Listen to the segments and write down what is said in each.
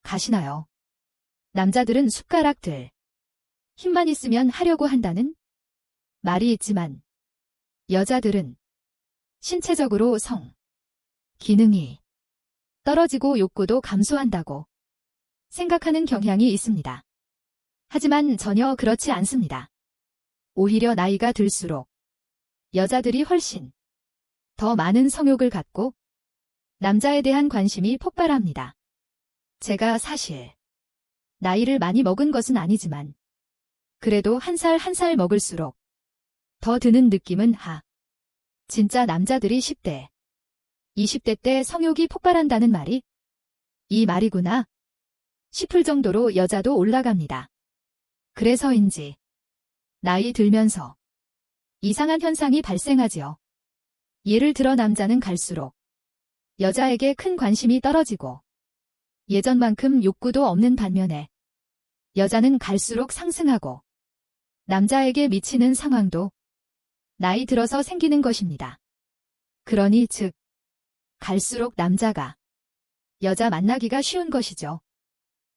가시나요? 남자들은 숟가락들. 힘만 있으면 하려고 한다는 말이 있지만 여자들은 신체적으로 기능이 떨어지고 욕구도 감소한다고 생각하는 경향이 있습니다. 하지만 전혀 그렇지 않습니다. 오히려 나이가 들수록 여자들이 훨씬 더 많은 성욕을 갖고 남자에 대한 관심이 폭발합니다. 제가 사실 나이를 많이 먹은 것은 아니지만 그래도 한 살 한 살 먹을수록 더 드는 느낌은 진짜 남자들이 10대, 20대 때 성욕이 폭발한다는 말이 이 말이구나 싶을 정도로 여자도 올라갑니다. 그래서인지 나이 들면서 이상한 현상이 발생하지요. 예를 들어 남자는 갈수록 여자에게 큰 관심이 떨어지고 예전만큼 욕구도 없는 반면에 여자는 갈수록 상승하고 남자에게 미치는 상황도 나이 들어서 생기는 것입니다. 그러니 즉 갈수록 남자가 여자 만나기가 쉬운 것이죠.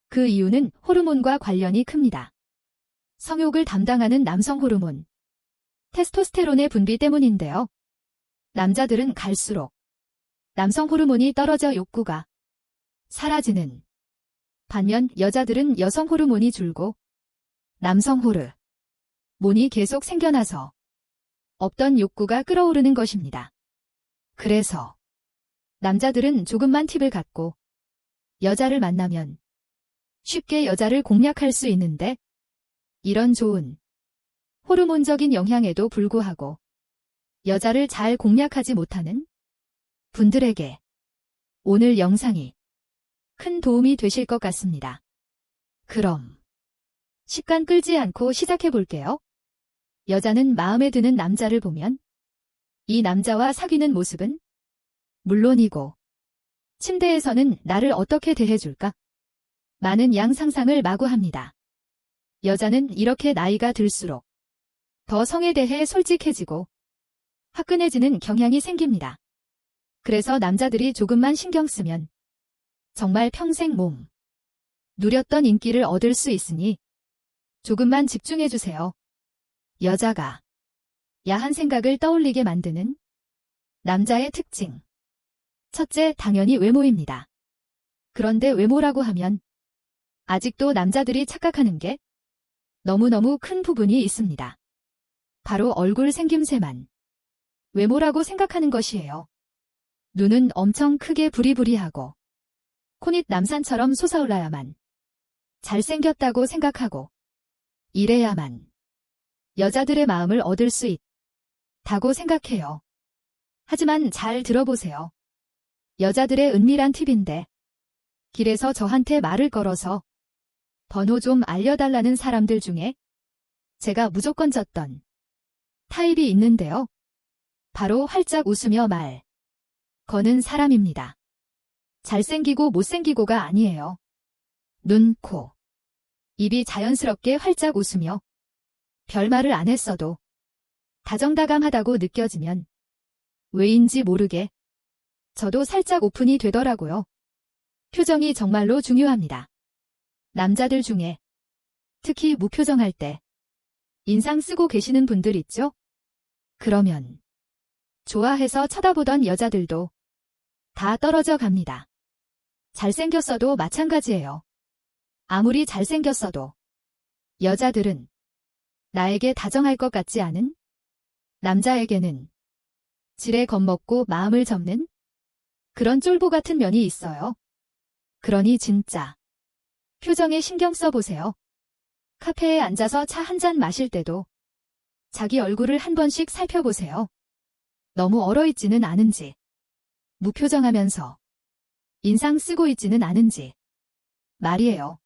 그 이유는 호르몬과 관련이 큽니다. 성욕을 담당하는 남성 호르몬, 테스토스테론의 분비 때문인데요. 남자들은 갈수록 남성 호르몬이 떨어져 욕구가 사라지는 반면 여자들은 여성 호르몬이 줄고 남성 호르몬이 계속 생겨나서 없던 욕구가 끓어오르는 것입니다. 그래서 남자들은 조금만 팁을 갖고 여자를 만나면 쉽게 여자를 공략할 수 있는데 이런 좋은 호르몬적인 영향에도 불구하고 여자를 잘 공략하지 못하는 분들에게 오늘 영상이 큰 도움이 되실 것 같습니다. 그럼 시간 끌지 않고 시작해 볼게요. 여자는 마음에 드는 남자를 보면 이 남자와 사귀는 모습은 물론이고 침대에서는 나를 어떻게 대해줄까? 많은 양 상상을 마구 합니다. 여자는 이렇게 나이가 들수록 더 성에 대해 솔직해지고 화끈해지는 경향이 생깁니다. 그래서 남자들이 조금만 신경 쓰면 정말 평생 누렸던 인기를 얻을 수 있으니 조금만 집중해주세요. 여자가 야한 생각을 떠올리게 만드는 남자의 특징. 첫째, 당연히 외모입니다. 그런데 외모라고 하면 아직도 남자들이 착각하는 게 너무너무 큰 부분이 있습니다. 바로 얼굴 생김새만 외모라고 생각하는 것이에요. 눈은 엄청 크게 부리부리하고 코밑 남산처럼 솟아올라야만 잘생겼다고 생각하고 이래야만 여자들의 마음을 얻을 수 있다고 생각해요. 하지만 잘 들어보세요. 여자들의 은밀한 팁인데 길에서 저한테 말을 걸어서 번호 좀 알려달라는 사람들 중에 제가 무조건 졌던 타입이 있는데요. 바로 활짝 웃으며 말 거는 사람입니다. 잘생기고 못생기고가 아니에요. 눈, 코, 입이 자연스럽게 활짝 웃으며 별말을 안 했어도 다정다감하다고 느껴지면 왜인지 모르게 저도 살짝 오픈이 되더라고요. 표정이 정말로 중요합니다. 남자들 중에 특히 무표정할 때 인상 쓰고 계시는 분들 있죠? 그러면 좋아해서 쳐다보던 여자들도 다 떨어져 갑니다. 잘생겼어도 마찬가지예요. 아무리 잘생겼어도 여자들은 나에게 다정할 것 같지 않은 남자에게는 지레 겁먹고 마음을 접는 그런 쫄보 같은 면이 있어요. 그러니 진짜 표정에 신경 써보세요. 카페에 앉아서 차 한 잔 마실 때도 자기 얼굴을 한 번씩 살펴보세요. 너무 얼어있지는 않은지, 무표정하면서 인상 쓰고 있지는 않은지 말이에요.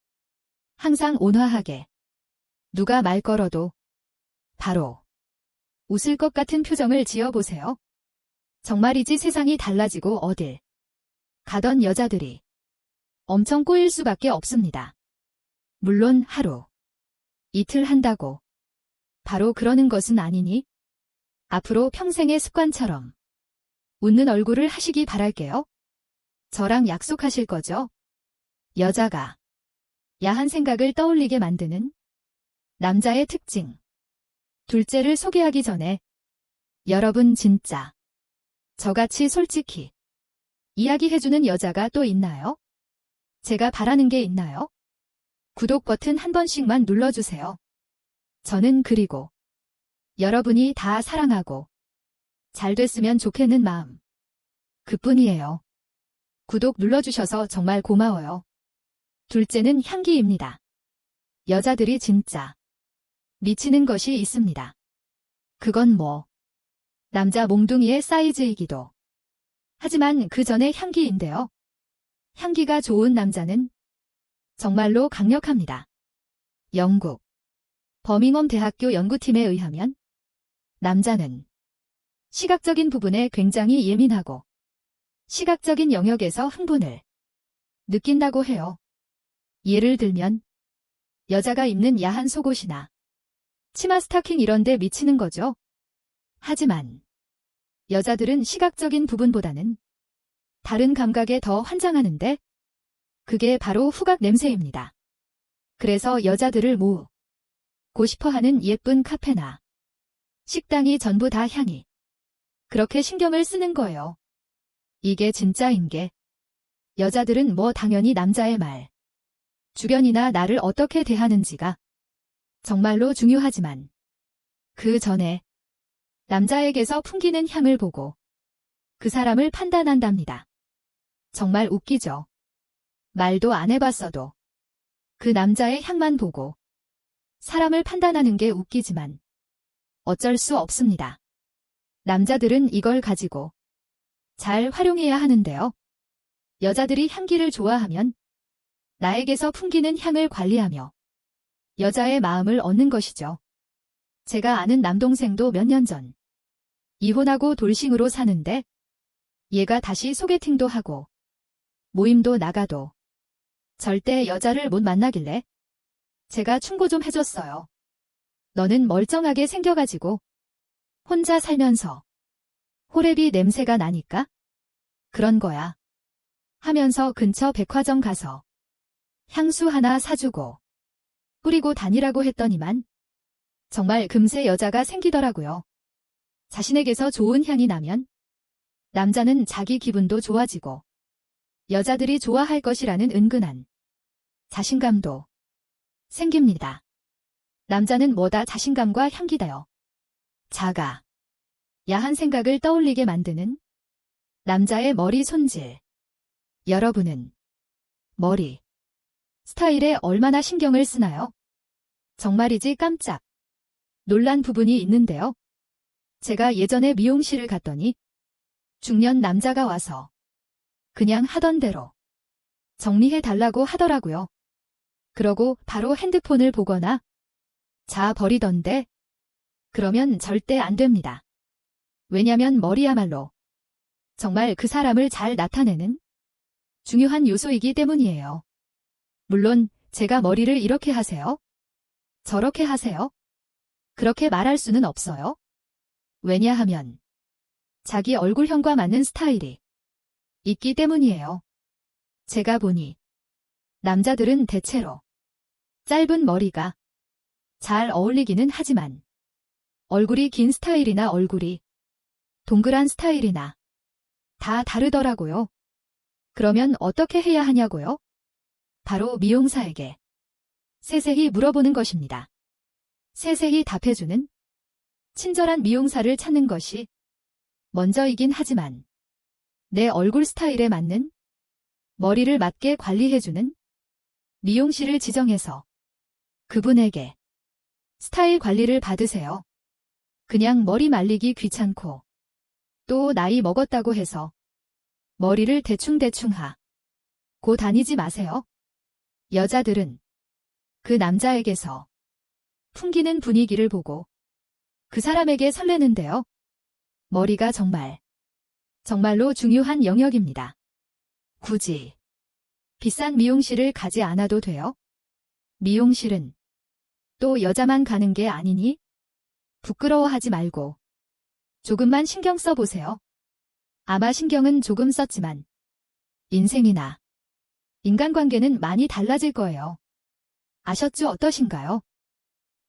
항상 온화하게 누가 말 걸어도 바로 웃을 것 같은 표정을 지어보세요. 정말이지 세상이 달라지고 어딜 가던 여자들이 엄청 꼬일 수밖에 없습니다. 물론 하루, 이틀 한다고 바로 그러는 것은 아니니 앞으로 평생의 습관처럼 웃는 얼굴을 하시기 바랄게요. 저랑 약속하실 거죠? 여자가 야한 생각을 떠올리게 만드는 남자의 특징. 둘째를 소개하기 전에 여러분 진짜 저같이 솔직히 이야기해주는 여자가 또 있나요? 제가 바라는 게 있나요? 구독 버튼 한 번씩만 눌러주세요. 저는 그리고 여러분이 다 사랑하고 잘 됐으면 좋겠는 마음 그뿐이에요. 구독 눌러주셔서 정말 고마워요. 둘째는 향기입니다. 여자들이 진짜 미치는 것이 있습니다. 그건 남자 몽둥이의 사이즈이기도 하지만 그 전에 향기인데요. 향기가 좋은 남자는 정말로 강력합니다. 영국 버밍엄 대학교 연구팀에 의하면 남자는 시각적인 부분에 굉장히 예민하고 시각적인 영역에서 흥분을 느낀다고 해요. 예를 들면 여자가 입는 야한 속옷이나 치마 스타킹 이런 데 미치는 거죠. 하지만 여자들은 시각적인 부분보다는 다른 감각에 더 환장하는데 그게 바로 후각 냄새입니다. 그래서 여자들을 모으고 싶어하는 예쁜 카페나 식당이 전부 다 향이 그렇게 신경을 쓰는 거예요. 이게 진짜인 게 여자들은 당연히 남자의 말 주변이나 나를 어떻게 대하는지가 정말로 중요하지만 그 전에 남자에게서 풍기는 향을 보고 그 사람을 판단한답니다. 정말 웃기죠? 말도 안 해봤어도 그 남자의 향만 보고 사람을 판단하는 게 웃기지만 어쩔 수 없습니다. 남자들은 이걸 가지고 잘 활용해야 하는데요. 여자들이 향기를 좋아하면 나에게서 풍기는 향을 관리하며 여자의 마음을 얻는 것이죠. 제가 아는 남동생도 몇 년 전 이혼하고 돌싱으로 사는데 얘가 다시 소개팅도 하고 모임도 나가도 절대 여자를 못 만나길래 제가 충고 좀 해줬어요. 너는 멀쩡하게 생겨가지고 혼자 살면서 호레비 냄새가 나니까 그런 거야 하면서 근처 백화점 가서 향수 하나 사주고 뿌리고 다니라고 했더니만 정말 금세 여자가 생기더라고요. 자신에게서 좋은 향이 나면 남자는 자기 기분도 좋아지고 여자들이 좋아할 것이라는 은근한 자신감도 생깁니다. 남자는 뭐다 자신감과 향기다요. 자가 야한 생각을 떠올리게 만드는 남자의 머리 손질. 여러분은 머리 스타일에 얼마나 신경을 쓰나요? 정말이지 깜짝 놀란 부분이 있는데요. 제가 예전에 미용실을 갔더니 중년 남자가 와서 그냥 하던 대로 정리해 달라고 하더라고요. 그러고 바로 핸드폰을 보거나 자 버리던데 그러면 절대 안 됩니다. 왜냐면 머리야말로 정말 그 사람을 잘 나타내는 중요한 요소이기 때문이에요. 물론 제가 머리를 이렇게 하세요? 저렇게 하세요? 그렇게 말할 수는 없어요. 왜냐하면 자기 얼굴형과 맞는 스타일이 있기 때문이에요. 제가 보니 남자들은 대체로 짧은 머리가 잘 어울리기는 하지만 얼굴이 긴 스타일이나 얼굴이 동그란 스타일이나 다 다르더라고요. 그러면 어떻게 해야 하냐고요? 바로 미용사에게 세세히 물어보는 것입니다. 세세히 답해주는 친절한 미용사를 찾는 것이 먼저이긴 하지만 내 얼굴 스타일에 맞는 머리를 맞게 관리해주는 미용실을 지정해서 그분에게 스타일 관리를 받으세요. 그냥 머리 말리기 귀찮고 또 나이 먹었다고 해서 머리를 대충대충 하고 다니지 마세요. 여자들은 그 남자에게서 풍기는 분위기를 보고 그 사람에게 설레는데요. 머리가 정말로 중요한 영역입니다. 굳이 비싼 미용실을 가지 않아도 돼요. 미용실은 또 여자만 가는 게 아니니 부끄러워하지 말고 조금만 신경 써보세요. 아마 신경은 조금 썼지만 인생이나 인간관계는 많이 달라질 거예요. 아셨죠? 어떠신가요?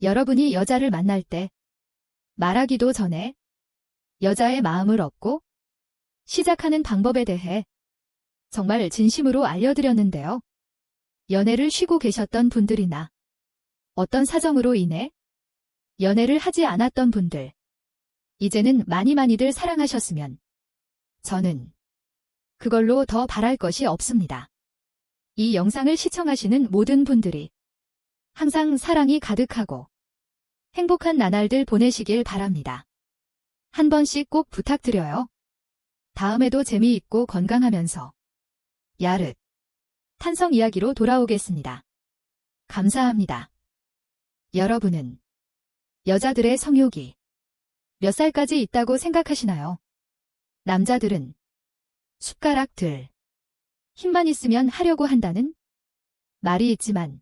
여러분이 여자를 만날 때 말하기도 전에 여자의 마음을 얻고 시작하는 방법에 대해 정말 진심으로 알려드렸는데요. 연애를 쉬고 계셨던 분들이나 어떤 사정으로 인해 연애를 하지 않았던 분들, 이제는 많이들 사랑하셨으면 저는 그걸로 더 바랄 것이 없습니다. 이 영상을 시청하시는 모든 분들이 항상 사랑이 가득하고 행복한 나날들 보내시길 바랍니다. 한 번씩 꼭 부탁드려요. 다음에도 재미있고 건강하면서 야릇 탄성 이야기로 돌아오겠습니다. 감사합니다. 여러분은 여자들의 성욕이 몇 살까지 있다고 생각하시나요? 남자들은 숟가락 들 힘만 있으면 하려고 한다는 말이 있지만